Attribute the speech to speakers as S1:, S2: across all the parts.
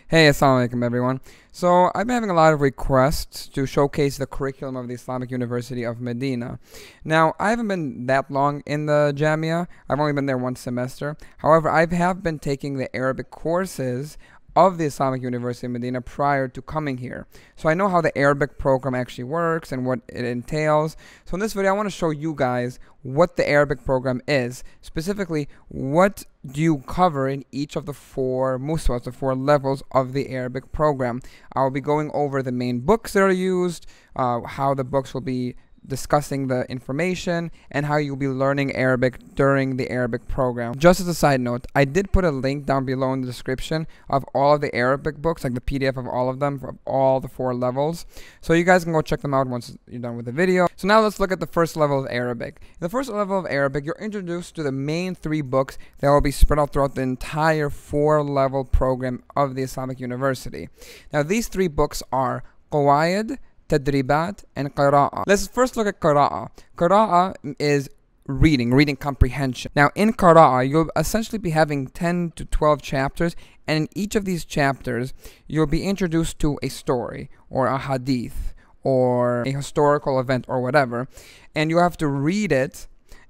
S1: Hey, assalamu alaikum everyone. So I've been having a lot of requests to showcase the curriculum of the Islamic University of Medina. Now, I haven't been that long in the Jamia. I've only been there one semester. However, I have been taking the Arabic courses of the Islamic University of Medina prior to coming here. So I know how the Arabic program actually works and what it entails. So in this video, I want to show you guys what the Arabic program is. Specifically, what do you cover in each of the four mustawas, the four levels of the Arabic program. I'll be going over the main books that are used, how the books will be discussing the information, and how you'll be learning Arabic during the Arabic program. Just as a side note, I did put a link down below in the description of all of the Arabic books, like the PDF of all of them, of all the four levels. So you guys can go check them out once you're done with the video. So now let's look at the first level of Arabic. In the first level of Arabic, you're introduced to the main three books that will be spread out throughout the entire four-level program of the Islamic University. Now these three books are Qawaid, Tadribat, and Qira'a. Let's first look at Qira'a. Qira'a is reading comprehension. Now in Qira'a, you'll essentially be having 10 to 12 chapters, and in each of these chapters, you'll be introduced to a story, or a hadith, or a historical event, or whatever, and you have to read it,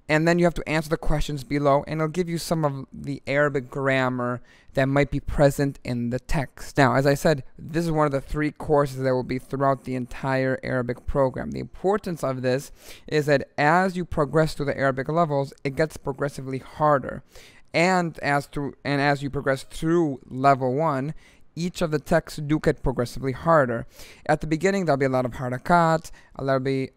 S1: and then you have to answer the questions below, and it'll give you some of the Arabic grammar that might be present in the text. Now, as I said, this is one of the three courses that will be throughout the entire Arabic program. The importance of this is that as you progress through the Arabic levels, it gets progressively harder. And as you progress through level 1, each of the texts do get progressively harder. At the beginning, there'll be a lot of harakat, there'll be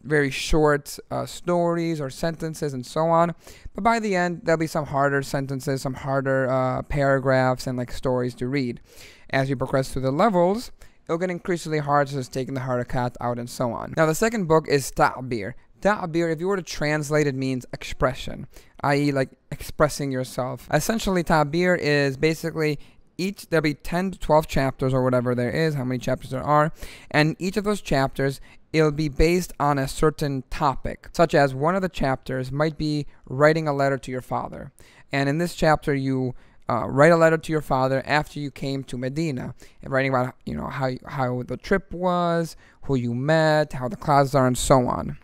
S1: very short stories or sentences and so on. But by the end, there'll be some harder sentences, some harder paragraphs and like stories to read. As you progress through the levels, it'll get increasingly hard, so just taking the harakat out and so on. Now, the second book is Ta'bir. Ta'bir, if you were to translate it, means expression, i.e. like expressing yourself. Essentially, Ta'bir is basically there'll be 10 to 12 chapters or whatever there is, how many chapters there are, and each of those chapters, it'll be based on a certain topic, such as one of the chapters might be writing a letter to your father. And in this chapter, you write a letter to your father after you came to Medina, and writing about how the trip was, who you met, how the classes are, and so on.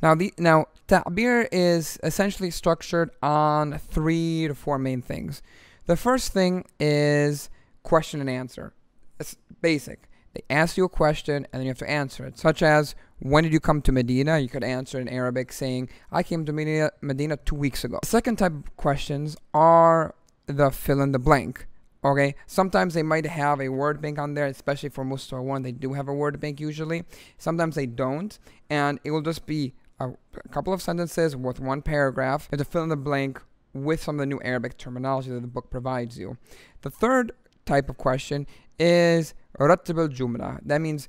S1: Now Ta'bir is essentially structured on 3 to 4 main things. The first thing is question and answer. It's basic. They ask you a question and then you have to answer it. Such as, when did you come to Medina? You could answer in Arabic saying, I came to Medina 2 weeks ago. The second type of questions are the fill in the blank. Okay, sometimes they might have a word bank on there, especially for Mustawa 1, they do have a word bank usually. Sometimes they don't, and it will just be a couple of sentences with one paragraph. You have to fill in the blank with some of the new Arabic terminology that the book provides you. The third type of question is Rattib al-Jumla. That means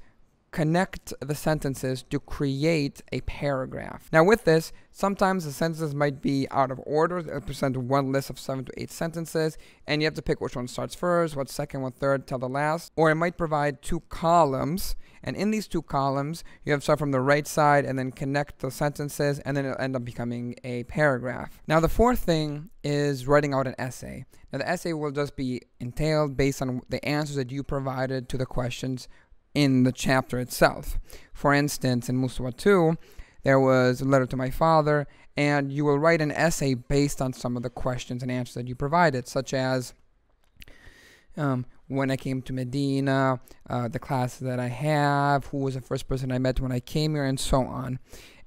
S1: connect the sentences to create a paragraph. Now with this, sometimes the sentences might be out of order. They'll present one list of 7 to 8 sentences, and you have to pick which one starts first, what's second, what third, till the last. Or it might provide 2 columns, and in these 2 columns, you have to start from the right side and then connect the sentences, and then it'll end up becoming a paragraph. Now the fourth thing is writing out an essay. Now the essay will just be entailed based on the answers that you provided to the questions in the chapter itself. For instance, in Mustawa 2, there was a letter to my father, and you will write an essay based on some of the questions and answers that you provided, such as when I came to Medina, the classes that I have, who was the first person I met when I came here, and so on.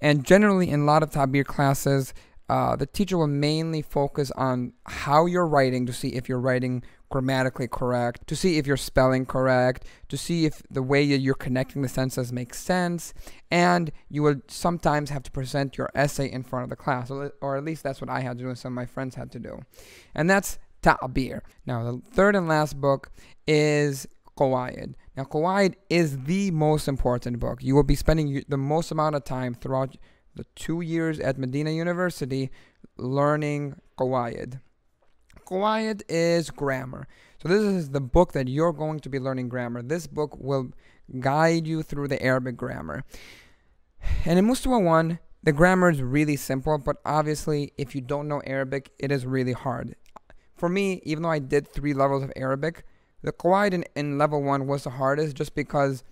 S1: And generally, in a lot of Ta'bir classes, the teacher will mainly focus on how you're writing to see if you're writing grammatically correct, to see if you're spelling correct, to see if the way that you're connecting the sentences makes sense, and you will sometimes have to present your essay in front of the class, or at least that's what I had to do and some of my friends had to do. And that's Ta'bir. Now the third and last book is Qawaid. Now Qawaid is the most important book. You will be spending the most amount of time throughout the 2 years at Medina University learning Qawaid. Qawaid is grammar. So this is the book that you're going to be learning grammar. This book will guide you through the Arabic grammar. And in Mustawa 1, the grammar is really simple, but obviously if you don't know Arabic, it is really hard. For me, even though I did 3 levels of Arabic, The qawaid in level 1 was the hardest just because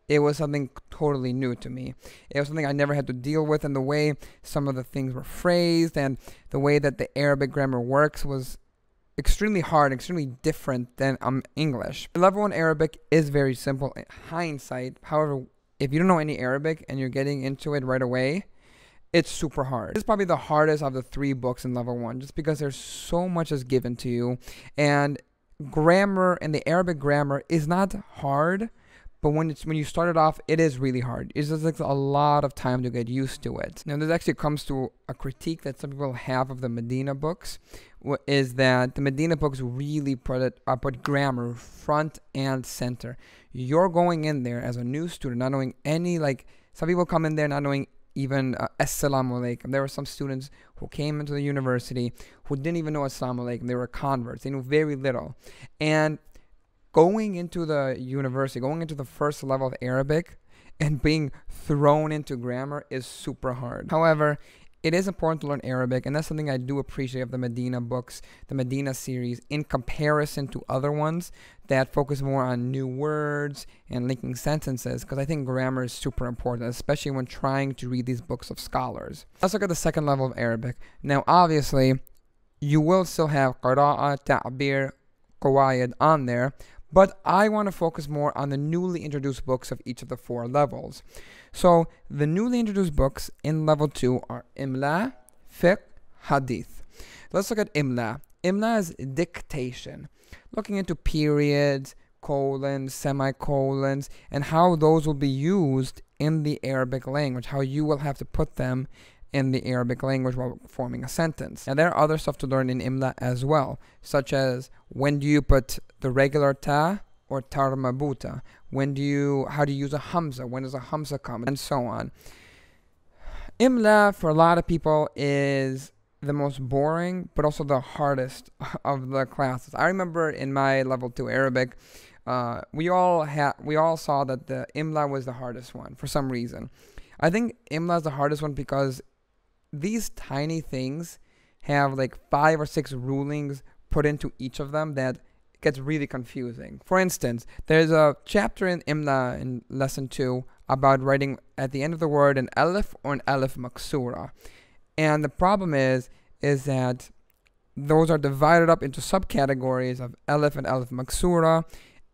S1: it was something totally new to me. It was something I never had to deal with, and the way some of the things were phrased and the way that the Arabic grammar works was extremely hard, extremely different than English. Level 1 Arabic is very simple in hindsight. However, if you don't know any Arabic and you're getting into it right away, it's super hard. It's probably the hardest of the 3 books in level 1 just because there's so much is given to you, and grammar and the Arabic grammar is not hard, but when you start it off, it is really hard. It just takes a lot of time to get used to it. Now, this actually comes to a critique that some people have of the Medina books, is that the Medina books really put grammar front and center. You're going in there as a new student, not knowing any, like, some people come in there not knowing even Assalamu alaikum. There were some students who came into the university who didn't even know Assalamu alaikum. They were converts. They knew very little. And going into the university, going into the first level of Arabic and being thrown into grammar is super hard. However, it is important to learn Arabic, and that's something I do appreciate of the Medina books, the Medina series, in comparison to other ones that focus more on new words and linking sentences, because I think grammar is super important, especially when trying to read these books of scholars. Let's look at the second level of Arabic. Now, obviously, you will still have qira'a, ta'bir, qawaid on there, but I want to focus more on the newly introduced books of each of the 4 levels. So the newly introduced books in level 2 are Imla, Fiqh, Hadith. Let's look at Imla. Imla is dictation, looking into periods, colons, semicolons, and how those will be used in the Arabic language, how you will have to put them in the Arabic language while forming a sentence. Now, there are other stuff to learn in Imla as well, such as when do you put the regular ta or tar mabuta? How do you use a hamza? When does a hamza come? And so on. Imla, for a lot of people, is the most boring, but also the hardest of the classes. I remember in my level 2 Arabic, we all saw that the Imla was the hardest one for some reason. I think Imla is the hardest one because these tiny things have like 5 or 6 rulings put into each of them that gets really confusing. For instance, there's a chapter in Imla in lesson 2 about writing at the end of the word an alif or an alif maksura. And the problem is that those are divided up into subcategories of alif and alif maksura.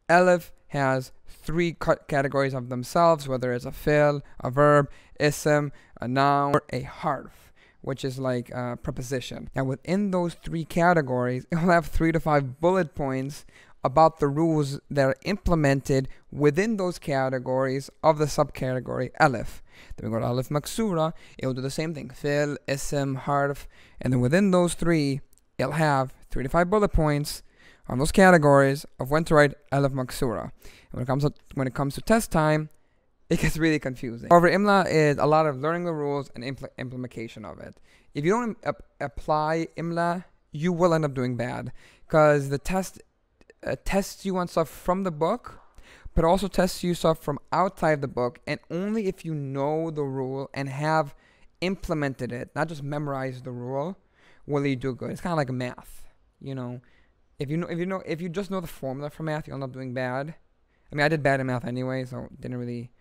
S1: Alif has 3 categories of themselves, whether it's a fi'l, a verb, ism, a noun, or a harf, which is like a preposition. Now, within those 3 categories, it will have 3 to 5 bullet points about the rules that are implemented within those categories of the subcategory alif. Then we go to alif maksura, it will do the same thing, fi'l, ism, harf, and then within those 3, it'll have 3 to 5 bullet points on those categories of when to write alif maksura. And when it comes to test time, it gets really confusing. However, Imla is a lot of learning the rules and implementation of it. If you don't apply Imla, you will end up doing bad, because the test tests you on stuff from the book, but also tests you stuff from outside the book, and only if you know the rule and have implemented it, not just memorized the rule, will you do good. It's kind of like math, you know. If you just know the formula for math, you'll end up doing bad. I mean, I did bad in math anyway, so it didn't really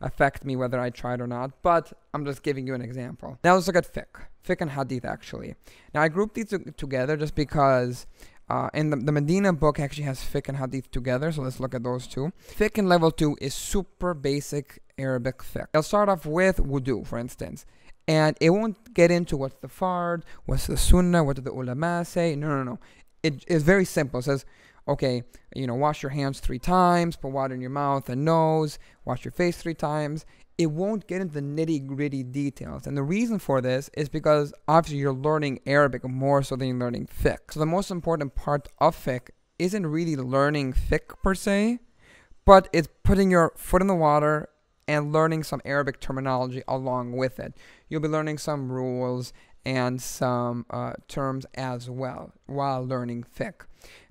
S1: affect me whether I tried or not, but I'm just giving you an example. Now let's look at fiqh and hadith actually. Now I grouped these together just because in the Medina book actually has fiqh and hadith together, so let's look at those two. Fiqh in level 2 is super basic Arabic fiqh. I'll start off with wudu, for instance, and it won't get into what's the fard, what's the sunnah, what do the ulama say. No. It is very simple. It says, okay, wash your hands 3 times, put water in your mouth and nose, wash your face 3 times. It won't get into the nitty-gritty details. And the reason for this is because obviously you're learning Arabic more so than you're learning fiqh. So the most important part of fiqh isn't really learning fiqh per se, but it's putting your foot in the water and learning some Arabic terminology along with it. You'll be learning some rules and some terms as well while learning fiqh.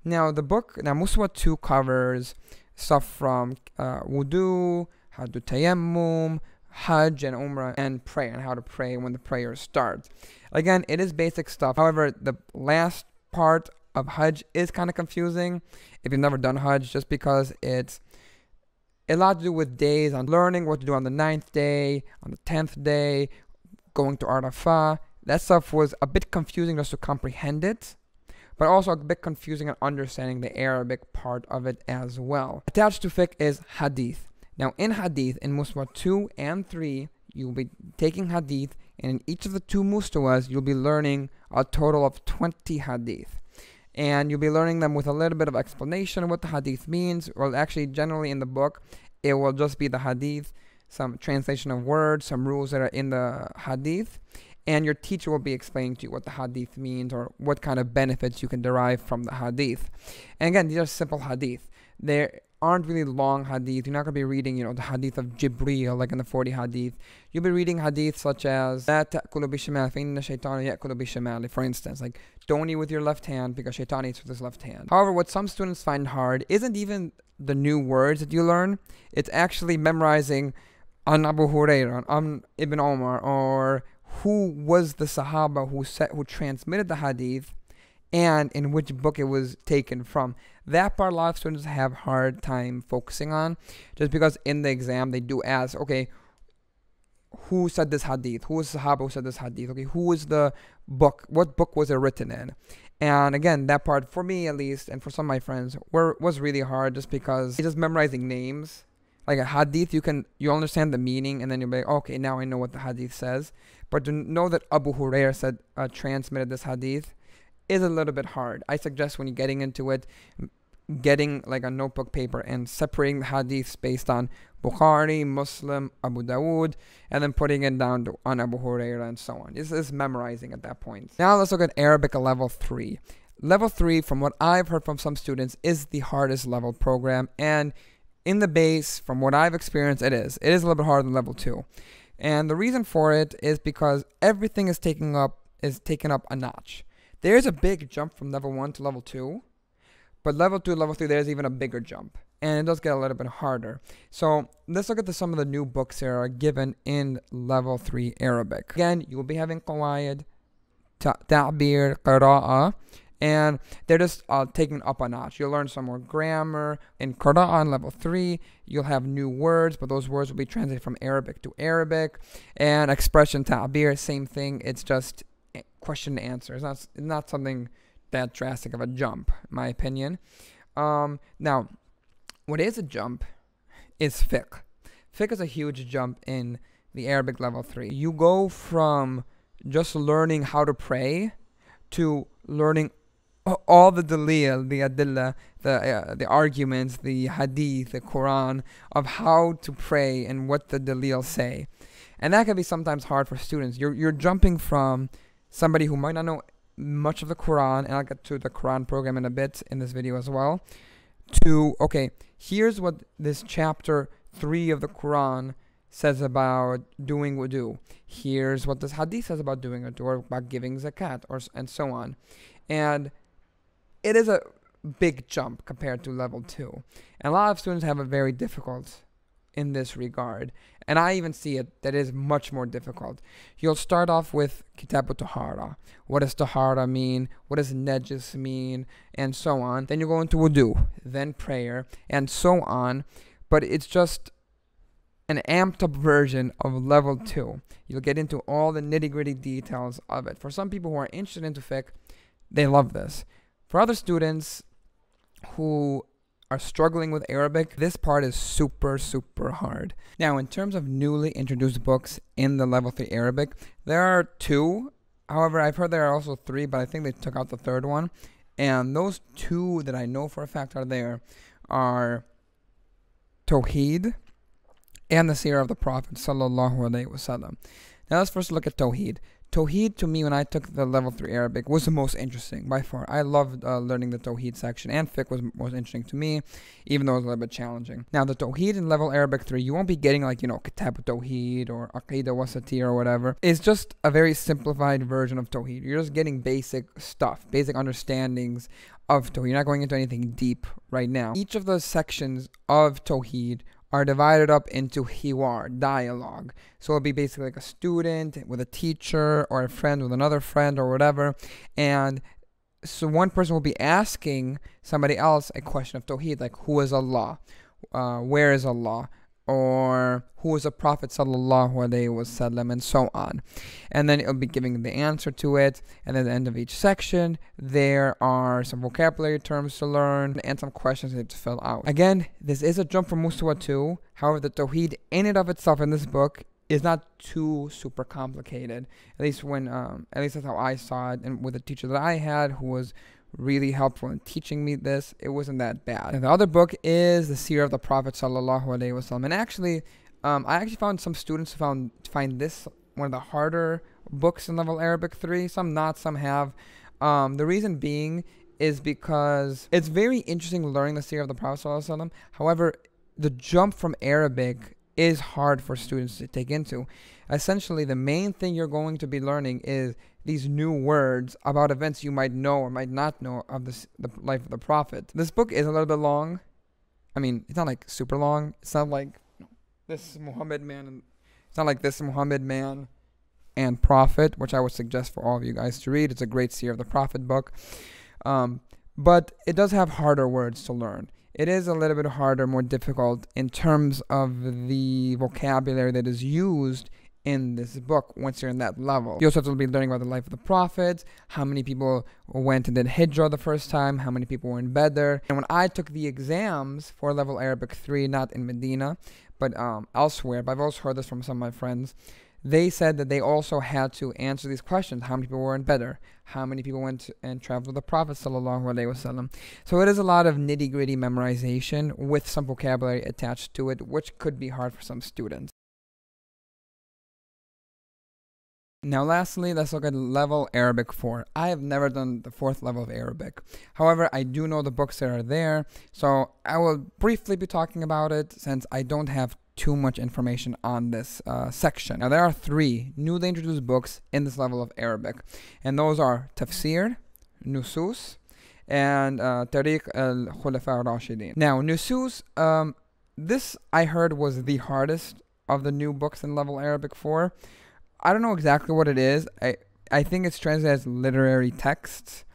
S1: Now Muswa 2 covers stuff from wudu, how to do tayammum, hajj and umrah, and prayer, and how to pray when the prayer starts. Again, it is basic stuff. However, the last part of Hajj is kind of confusing if you've never done Hajj, just because it's a lot to do with days, on learning what to do on the 9th day, on the 10th day, going to Arafah. That stuff was a bit confusing just to comprehend it, but also a bit confusing in understanding the Arabic part of it as well. Attached to fiqh is hadith. Now in hadith, in Mustawa 2 and 3, you'll be taking hadith, and in each of the 2 mustawas, you'll be learning a total of 20 hadith. And you'll be learning them with a little bit of explanation of what the hadith means. Well, actually, generally in the book, it will just be the hadith, some translation of words, some rules that are in the hadith, and your teacher will be explaining to you what the hadith means or what kind of benefits you can derive from the hadith. And again, these are simple hadith. There aren't really long hadith. You're not going to be reading, the hadith of Jibreel, like in the 40 hadith. You'll be reading hadith such as, لا تأكلوا بالشمال فإن الشيطان يأكل بالشمال, for instance, like, don't eat with your left hand because shaitan eats with his left hand. However, what some students find hard isn't even the new words that you learn. It's actually memorizing an Abu Hurairah, an Ibn Omar, or who was the Sahaba who transmitted the hadith and in which book it was taken from. That part a lot of students have hard time focusing on, just because in the exam they do ask, okay, who said this hadith? Who was the Sahaba who said this hadith? Okay, who is the book? What book was it written in? And again, that part, for me at least, and for some of my friends, was really hard, just because it's just memorizing names. Like a hadith, you understand the meaning, and then you'll be like, okay, now I know what the hadith says. But to know that Abu Hurairah said, transmitted this hadith, is a little bit hard. I suggest when you're getting into it, getting like a notebook paper and separating the hadiths based on Bukhari, Muslim, Abu Dawood, and then putting it down on Abu Hurairah and so on. This is memorizing at that point. Now let's look at Arabic level 3. Level 3, from what I've heard from some students, is the hardest level program, and in the base, from what I've experienced, it is. It is a little bit harder than level 2. And the reason for it is because everything is taken up a notch. There's a big jump from level 1 to level 2, but level 2 to level 3, there's even a bigger jump, and it does get a little bit harder. So let's look at some of the new books that are given in level 3 Arabic. Again, you will be having qawaid, ta'bir, qira'ah, and they're just taking up a notch. You'll learn some more grammar. In qira'ah on level 3, you'll have new words, but those words will be translated from Arabic to Arabic. And expression ta'bir, same thing. It's just question and answer. It's not something that drastic of a jump, in my opinion. Now, what is a jump is fiqh. Fiqh is a huge jump in the Arabic level 3. You go from just learning how to pray to learning all the dalil, the adillah, the arguments, the hadith, the Quran, of how to pray and what the dalil say. And that can be sometimes hard for students. You're jumping from somebody who might not know much of the Quran, and I'll get to the Quran program in a bit in this video as well, to, okay, here's what this chapter 3 of the Quran says about doing wudu. Here's what this hadith says about doing wudu, or about giving zakat, and so on. And it is a big jump compared to level 2. And a lot of students have it very difficult in this regard. And I even see it that is much more difficult. You'll start off with Kitab al-Tahara. What does Tahara mean? What does Najis mean? And so on. Then you go into wudu, then prayer, and so on. But it's just an amped up version of level 2. You'll get into all the nitty-gritty details of it. For some people who are interested into fiqh, they love this. For other students who are struggling with Arabic, this part is super, super hard. Now, in terms of newly introduced books in the level 3 Arabic, there are 2. However, I've heard there are also 3, but I think they took out the 3rd one. And those 2 that I know for a fact are there are Tawheed and the Seerah of the Prophet sallallahu alaihi wasallam. Now let's first look at Tawheed. Tawheed, to me, when I took the level 3 Arabic, was the most interesting by far. I loved learning the Tawheed section, and fiqh was most interesting to me, even though it was a little bit challenging. Now, the Tawheed in level Arabic 3, you won't be getting like, Kitab al-Tawheed or Aqidah Wasatiyya or whatever. It's just a very simplified version of Tawheed. You're just getting basic stuff, basic understandings of Tawheed. You're not going into anything deep right now. Each of the sections of Tawheed are divided up into hiwar, dialogue. So it'll be basically like a student with a teacher, or a friend with another friend, or whatever. And So one person will be asking somebody else a question of Tawheed, like who is Allah, where is Allah, or who is the Prophet sallallahu alaihi wasallam, and so on. And then it'll be giving the answer to it. And at the end of each section, there are some vocabulary terms to learn and some questions you have to fill out. Again, this is a jump from Mustawa 2. However, the Tawheed in and of itself in this book is not too super complicated. At least that's how I saw it. And with the teacher that I had, who was really helpful in teaching me this, it wasn't that bad. And the other book is the Seerah of the Prophet sallallahu alaihi wasallam. And actually, I actually found some students find this one of the harder books in level Arabic 3. Some not, some have. The reason being is because it's very interesting learning the Seerah of the Prophet sallallahu alaihi wasallam. However, the jump from Arabic is hard for students to take into. Essentially, the main thing you're going to be learning is these new words about events you might know or might not know of the life of the Prophet. This book is a little bit long. I mean, it's not like super long. It's not like this Muhammad man. It's not like this Muhammad man and Prophet, which I would suggest for all of you guys to read. It's a great Seerah of the Prophet book. But it does have harder words to learn. It is a little bit harder, more difficult in terms of the vocabulary that is used in this book once you're in that level. You also have to be learning about the life of the Prophet, how many people went and did Hijrah the first time, how many people were in Badr. And when I took the exams for level Arabic 3, not in Medina, but elsewhere, but I've also heard this from some of my friends, they said that they also had to answer these questions. How many people were in Badr? How many people went and traveled with the Prophet sallallahu alaihi wasallam? So it is a lot of nitty-gritty memorization with some vocabulary attached to it, which could be hard for some students. Now lastly, let's look at level Arabic 4. I have never done the 4th level of Arabic. However, I do know the books that are there, so I will briefly be talking about it since I don't have too much information on this section. Now there are 3 newly introduced books in this level of Arabic, and those are Tafsir, Nusus, and Tariq al-Khulafa al-Rashidin. Now Nusus, this I heard was the hardest of the new books in level Arabic 4. I don't know exactly what it is. I think it's translated as literary texts,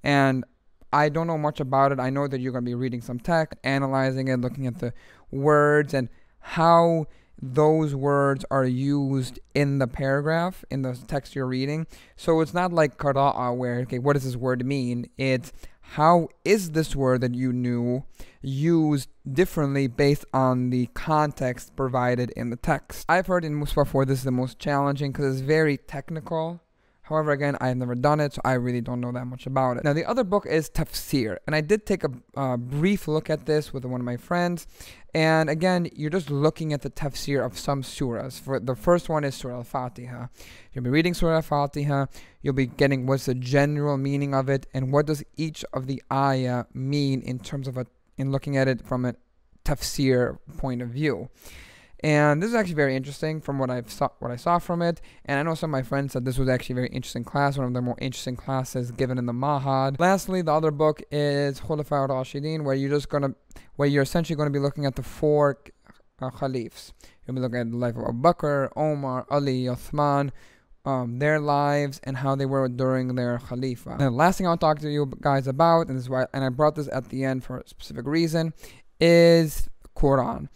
S1: and I don't know much about it. I know that you're going to be reading some text, analyzing it, looking at the words and how those words are used in the paragraph, in the text you're reading. So it's not like qara'a where, okay, what does this word mean? It's how is this word that you knew used differently based on the context provided in the text. I've heard in Musfa 4 this is the most challenging because it's very technical. However, again, I have never done it, so I really don't know that much about it. Now, the other book is Tafsir, and I did take a brief look at this with one of my friends. And again, you're just looking at the tafsir of some surahs. For the first one is Surah Al-Fatiha. You'll be reading Surah Al-Fatiha. You'll be getting what's the general meaning of it, and what does each of the ayah mean in terms of in looking at it from a tafsir point of view. And this is actually very interesting from what I saw from it. And I know some of my friends said this was actually a very interesting class, one of the more interesting classes given in the Mahad. Lastly, the other book is Khulafa al-Rashidin, where you're essentially going to be looking at the 4 caliphs. You'll be looking at the life of Abu Bakr, Omar, Ali, Uthman, their lives and how they were during their Khalifa. And the last thing I'll talk to you guys about, and this is why, and I brought this at the end for a specific reason, is Quran.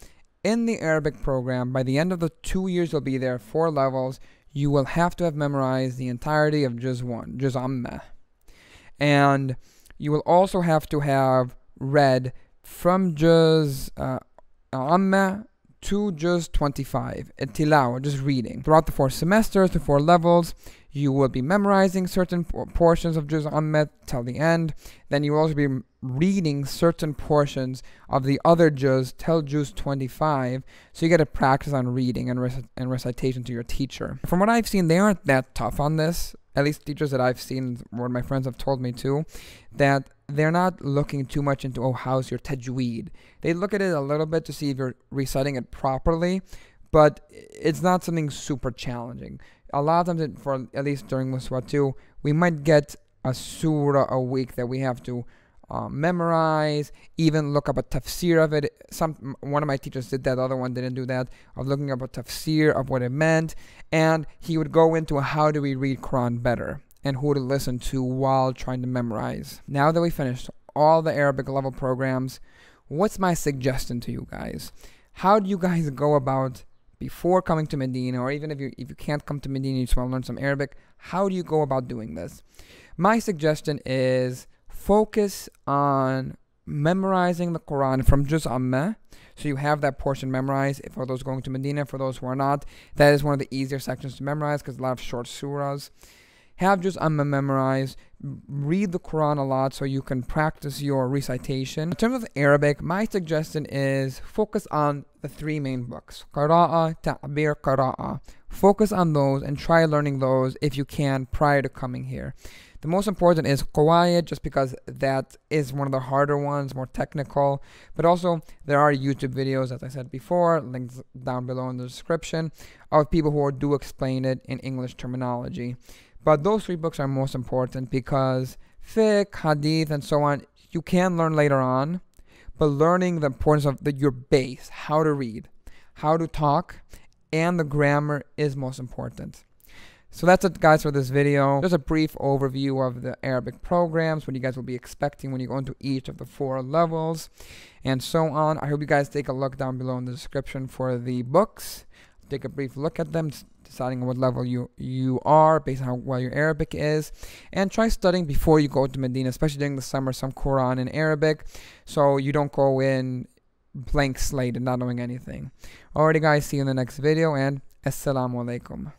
S1: In the Arabic program, by the end of the 2 years you'll be there, 4 levels, you will have to have memorized the entirety of Juz 1, Juz Amma. And you will also have to have read from Juz Amma to Juz 25, Tilawa, just reading. Throughout the 4 semesters, the 4 levels, you will be memorizing certain portions of Juz Amma till the end. Then you will also be reading certain portions of the other Juz till Juz 25, so you get to practice on reading and recitation to your teacher. From what I've seen, they aren't that tough on this. At least teachers that I've seen, what my friends have told me too, that they're not looking too much into, oh, how's your tajweed? They look at it a little bit to see if you're reciting it properly, but it's not something super challenging. A lot of times, for at least during Muswa 2, we might get a surah a week that we have to memorize, even look up a tafsir of it. One of my teachers did that, the other one didn't do that, of looking up a tafsir of what it meant, and he would go into how do we read Quran better. and who to listen to while trying to memorize. Now that we finished all the Arabic level programs, what's my suggestion to you guys? How do you guys go about, before coming to Medina, or even if you can't come to Medina, you just want to learn some Arabic, how do you go about doing this? My suggestion is focus on memorizing the Quran from Juz Amma, so you have that portion memorized. For those going to Medina, for those who are not, that is one of the easier sections to memorize because a lot of short surahs. Have Juz Amma memorized. Read the Quran a lot so you can practice your recitation. In terms of Arabic, my suggestion is focus on the 3 main books: Qara'a, Ta'bir, Qara'a. Focus on those and try learning those if you can prior to coming here. The most important is Qawaid, just because that is one of the harder ones, more technical. But also, there are YouTube videos, as I said before, links down below in the description, of people who do explain it in English terminology. But those 3 books are most important because fiqh, hadith, and so on, you can learn later on. But learning the importance of your base, how to read, how to talk, and the grammar is most important. So that's it, guys, for this video. Just a brief overview of the Arabic programs, what you guys will be expecting when you go into each of the 4 levels, and so on. I hope you guys take a look down below in the description for the books. Take a brief look at them, deciding on what level you are based on how well your Arabic is, and try studying before you go to Medina, especially during the summer, some Quran in Arabic, so you don't go in blank slate and not knowing anything. Alrighty, guys, see you in the next video, and Assalamu alaikum.